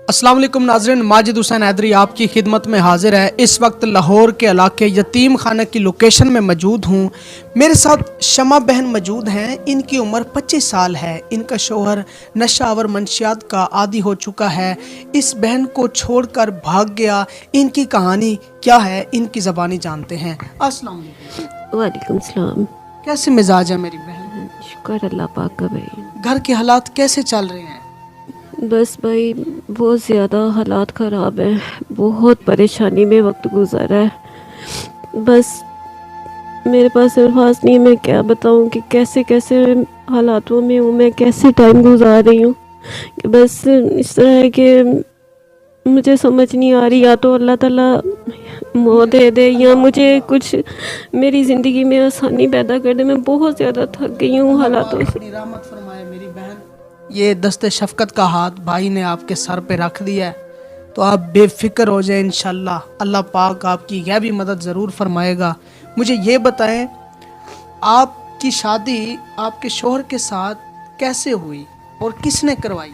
अस्सलाम वालेकुम नाज़रीन, माजिद हुसैन हैदरी आपकी खिदमत में हाजिर है। इस वक्त लाहौर के इलाके यतीम खाना की लोकेशन में मौजूद हूँ। मेरे साथ शमा बहन मौजूद हैं। इनकी उम्र 25 साल है। इनका शौहर नशा और मंशियात का आदी हो चुका है। इस बहन को छोड़कर भाग गया। इनकी कहानी क्या है, इनकी ज़बानी जानते हैं। अस्सलाम वालेकुम। वालेकुम सलाम। कैसे मिजाज है मेरी बहन? शुक्र अल्लाह पाक का भाई। घर के हालात कैसे चल रहे हैं? बस भाई बहुत ज़्यादा हालात ख़राब हैं, बहुत परेशानी में वक्त गुज़रा है। बस मेरे पास अल्फाज नहीं, मैं क्या बताऊं कि कैसे कैसे हालातों में हूँ, मैं कैसे टाइम गुजार रही हूँ। कि बस इस तरह है कि मुझे समझ नहीं आ रही, या तो अल्लाह ताला मौत दे दे या मुझे कुछ मेरी ज़िंदगी में आसानी पैदा कर दे। मैं बहुत ज़्यादा थक गई हूँ हालातों से। अपनी रहमत फरमाए मेरी बहन। ये दस्ते शफकत का हाथ भाई ने आपके सर पे रख दिया है, तो आप बेफिक्र हो जाए। इंशाल्लाह अल्लाह पाक आपकी गैबी मदद ज़रूर फरमाएगा। मुझे ये बताएं, आपकी शादी आपके शौहर के साथ कैसे हुई और किसने करवाई?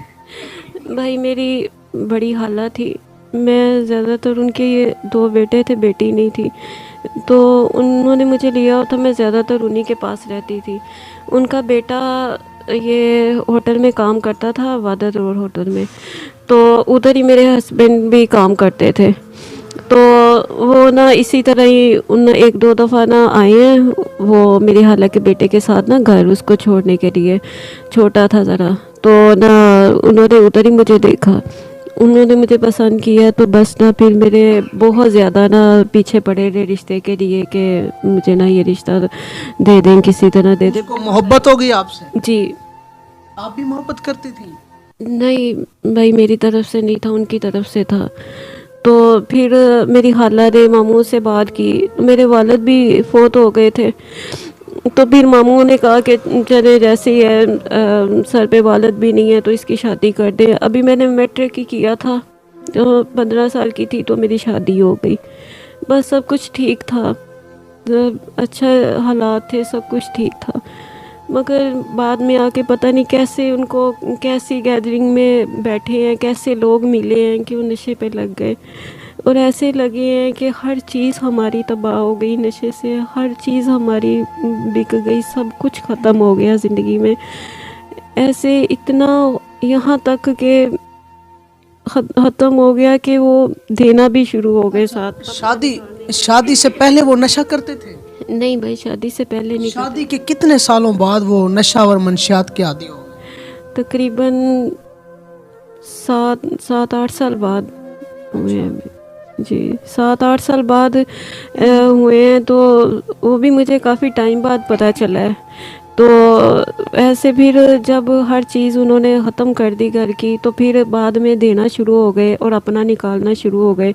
भाई मेरी बड़ी खाला थी, मैं ज़्यादातर उनके ये 2 बेटे थे, बेटी नहीं थी, तो उन्होंने मुझे लिया था। मैं ज़्यादातर उन्हीं के पास रहती थी। उनका बेटा ये होटल में काम करता था, वादत रोड होटल में, तो उधर ही मेरे हस्बैंड भी काम करते थे। तो वो ना इसी तरह ही उन 1-2 दफ़ा ना आए हैं वो मेरी खाला के बेटे के साथ ना घर, उसको छोड़ने के लिए। छोटा था ज़रा, तो ना उन्होंने उधर ही मुझे देखा, उन्होंने मुझे पसंद किया। तो बस ना फिर मेरे बहुत ज़्यादा ना पीछे पड़े रहे रिश्ते के लिए कि मुझे ना ये रिश्ता दे दें, किसी तरह दे दें। को मोहब्बत हो गई आपसे? जी आप भी मोहब्बत करती थी? नहीं भाई, मेरी तरफ से नहीं था, उनकी तरफ से था। तो फिर मेरी खाला ने मामू से बात की, मेरे वालिद भी फोत हो गए थे। तो फिर मामू ने कहा कि चले जैसे ही है, सर पे वालिद भी नहीं है तो इसकी शादी कर दे। अभी मैंने मैट्रिक ही किया था, तो 15 साल की थी तो मेरी शादी हो गई। बस सब कुछ ठीक था, अच्छा हालात थे, सब कुछ ठीक था। मगर बाद में आके पता नहीं कैसे उनको कैसी गैदरिंग में बैठे हैं, कैसे लोग मिले हैं कि वो नशे पे लग गए। और ऐसे लगे हैं कि हर चीज़ हमारी तबाह हो गई नशे से, हर चीज़ हमारी बिक गई, सब कुछ ख़त्म हो गया ज़िंदगी में। ऐसे इतना यहाँ तक कि ख़त्म हो गया कि वो देना भी शुरू हो गए साथ। शादी से पहले वो नशा करते थे? नहीं भाई, शादी से पहले नहीं। शादी के कितने सालों बाद वो नशा और मंशियात के आदी हो गए? तकरीबन 7-8 साल बाद हुए हैं जी, 7-8 साल बाद हुए हैं। तो वो भी मुझे काफ़ी टाइम बाद पता चला है। तो ऐसे फिर जब हर चीज़ उन्होंने ख़त्म कर दी घर की, तो फिर बाद में देना शुरू हो गए और अपना निकालना शुरू हो गए।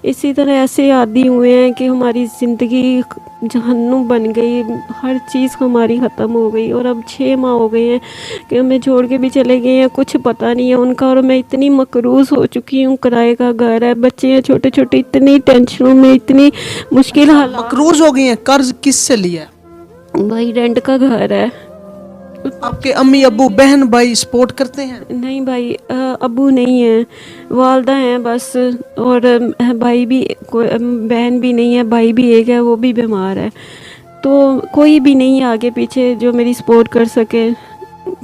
इसी तरह ऐसे आदी हुए हैं कि हमारी ज़िंदगी जहन्नुम बन गई, हर चीज़ हमारी ख़त्म हो गई। और अब 6 माह हो गए हैं कि हमें छोड़ के भी चले गए हैं, कुछ पता नहीं है उनका। और मैं इतनी मकरूज़ हो चुकी हूँ, किराए का घर है, बच्चे हैं छोटे छोटे, इतनी टेंशनों में, इतनी मुश्किल हालात। मकरूज हो गई हैं। कर्ज किससे लिया? भाई रेंट का घर है। आपके अम्मी अब्बू बहन भाई सपोर्ट करते हैं? नहीं भाई, अबू नहीं है, वालदा हैं बस। और भाई भी, बहन भी नहीं है, भाई भी एक है, वो भी बीमार है। तो कोई भी नहीं है आगे पीछे जो मेरी सपोर्ट कर सके।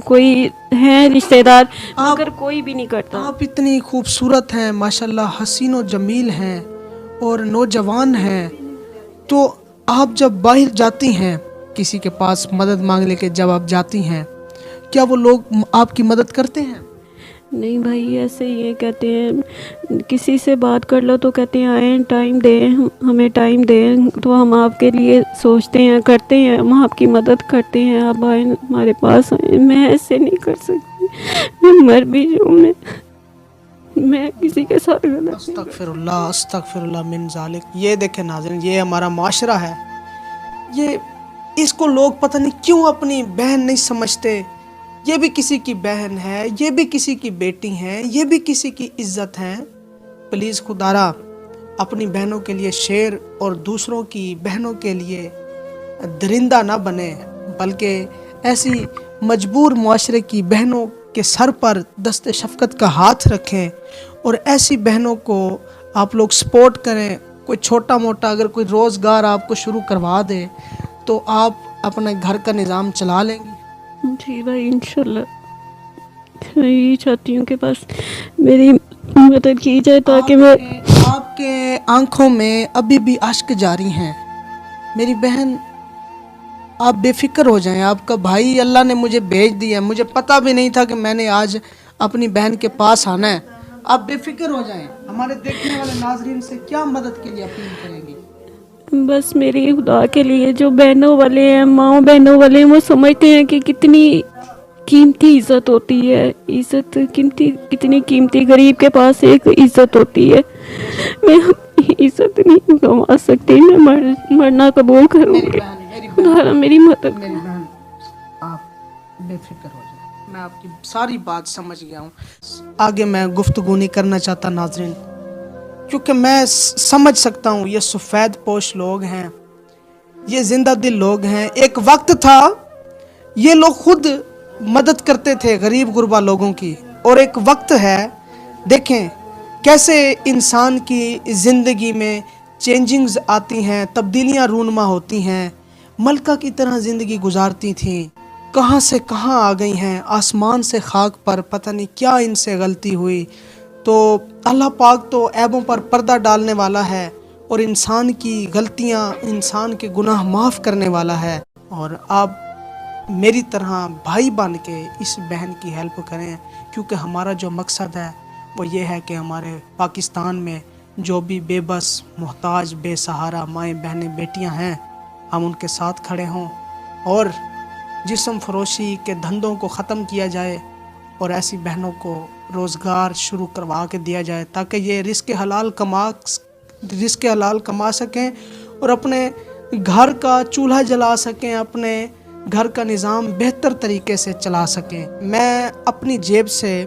कोई है रिश्तेदार, मगर कोई भी नहीं करता। आप इतनी खूबसूरत हैं माशाल्लाह, हसीन और जमील हैं और नौजवान हैं, तो आप जब बाहर जाती हैं किसी के पास मदद मांगने के, जब आप जाती हैं, क्या वो लोग आपकी मदद करते हैं? नहीं भाई, ऐसे ये कहते हैं, किसी से बात कर लो तो कहते हैं आए टाइम दें, हमें टाइम दें तो हम आपके लिए सोचते हैं, करते हैं, हम आपकी मदद करते हैं, आप आए हमारे पास आए। मैं ऐसे नहीं कर सकती, मैं मर भी जाऊँ, मैं किसी के साथ गलत। अस्तगफिरुल्लाह अस्तगफिरुल्लाह मिन ज़ालिक। ये देखें नाज़रीन, ये हमारा माशरा है, ये इसको लोग पता नहीं क्यों अपनी बहन नहीं समझते। ये भी किसी की बहन है, ये भी किसी की बेटी है, ये भी किसी की इज्जत है। प्लीज़ खुदारा अपनी बहनों के लिए शेर और दूसरों की बहनों के लिए दरिंदा ना बने, बल्कि ऐसी मजबूर मुआशरे की बहनों के सर पर दस्ते शफकत का हाथ रखें اور ایسی بہنوں کو آپ لوگ سپورٹ کریں. کوئی چھوٹا موٹا اگر کوئی روزگار آپ کو شروع کروا دے تو آپ اپنے گھر کا نظام چلا لیں گی. جی بھائی انشاءاللہ میں یہی چاہتی ہوں کہ بس میری مدد کی جائے تاکہ میں آپ کے آنکھوں میں ابھی بھی اشک جاری ہیں. میری بہن آپ بے فکر ہو جائیں. آپ کا بھائی اللہ نے مجھے بھیج دیا. مجھے پتہ بھی نہیں تھا کہ میں نے آج اپنی بہن کے پاس آنا ہے. آپ بے فکر ہو جائیں. ہمارے دیکھنے والے ناظرین سے کیا مدد کے لیے اپیل کریں گی؟ بس میری خدا کے لیے جو بہنوں والے ہیں، ماؤں بہنوں والے ہیں، وہ سمجھتے ہیں کہ کتنی قیمتی عزت ہوتی ہے. عزت کتنی قیمتی، غریب کے پاس ایک عزت ہوتی ہے. میں اپنی عزت نہیں گنوا سکتی. میں مرنا قبول کروں گی. خدا میری مدد. میری بہن آپ بے فکر ہو جائیں. میں آپ کی ساری بات سمجھ گیا ہوں. آگے میں گفتگو نہیں کرنا چاہتا ناظرین، کیونکہ میں سمجھ سکتا ہوں یہ سفید پوش لوگ ہیں، یہ زندہ دل لوگ ہیں. ایک وقت تھا یہ لوگ خود مدد کرتے تھے غریب غربا لوگوں کی، اور ایک وقت ہے دیکھیں کیسے انسان کی زندگی میں چینجنگز آتی ہیں، تبدیلیاں رونما ہوتی ہیں. ملکہ کی طرح زندگی گزارتی تھیں، کہاں سے کہاں آ گئی ہیں. آسمان سے خاک پر پتہ نہیں کیا ان سے غلطی ہوئی. تو اللہ پاک تو عیبوں پر پردہ ڈالنے والا ہے، اور انسان کی غلطیاں، انسان کے گناہ معاف کرنے والا ہے. اور آپ میری طرح بھائی بن کے اس بہن کی ہیلپ کریں، کیونکہ ہمارا جو مقصد ہے وہ یہ ہے کہ ہمارے پاکستان میں جو بھی بے بس، محتاج، بے سہارا مائیں بہنیں بیٹیاں ہیں، ہم ان کے ساتھ کھڑے ہوں، اور جسم فروشی کے دھندوں کو ختم کیا جائے، اور ایسی بہنوں کو روزگار شروع کروا کے دیا جائے تاکہ یہ رزق حلال کما سکیں اور اپنے گھر کا چولہا جلا سکیں، اپنے گھر کا نظام بہتر طریقے سے چلا سکیں. میں اپنی جیب سے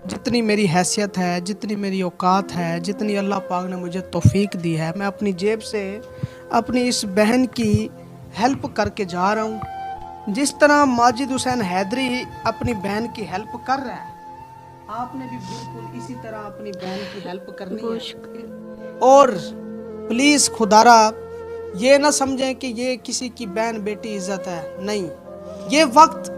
جتنی میری حیثیت ہے، جتنی میری اوقات ہے، جتنی اللہ پاک نے مجھے توفیق دی ہے، میں اپنی جیب سے اپنی اس بہن کی ہیلپ کر کے جا رہا ہوں. جس طرح ماجد حسین حیدری اپنی بہن کی ہیلپ کر رہا ہے، آپ نے بھی بالکل اسی طرح اپنی بہن کی ہیلپ کرنی ہے. اور پلیز خدارا یہ نہ سمجھیں کہ یہ کسی کی بہن بیٹی عزت ہے. نہیں، یہ وقت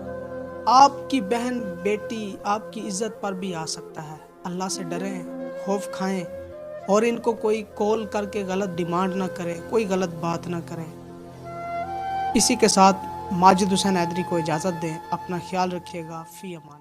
آپ کی بہن بیٹی آپ کی عزت پر بھی آ سکتا ہے. اللہ سے ڈریں، خوف کھائیں، اور ان کو کوئی کال کر کے غلط ڈیمانڈ نہ کریں، کوئی غلط بات نہ کریں. اسی کے ساتھ ماجد حسین حیدری کو اجازت دیں. اپنا خیال رکھیے گا. فی امان.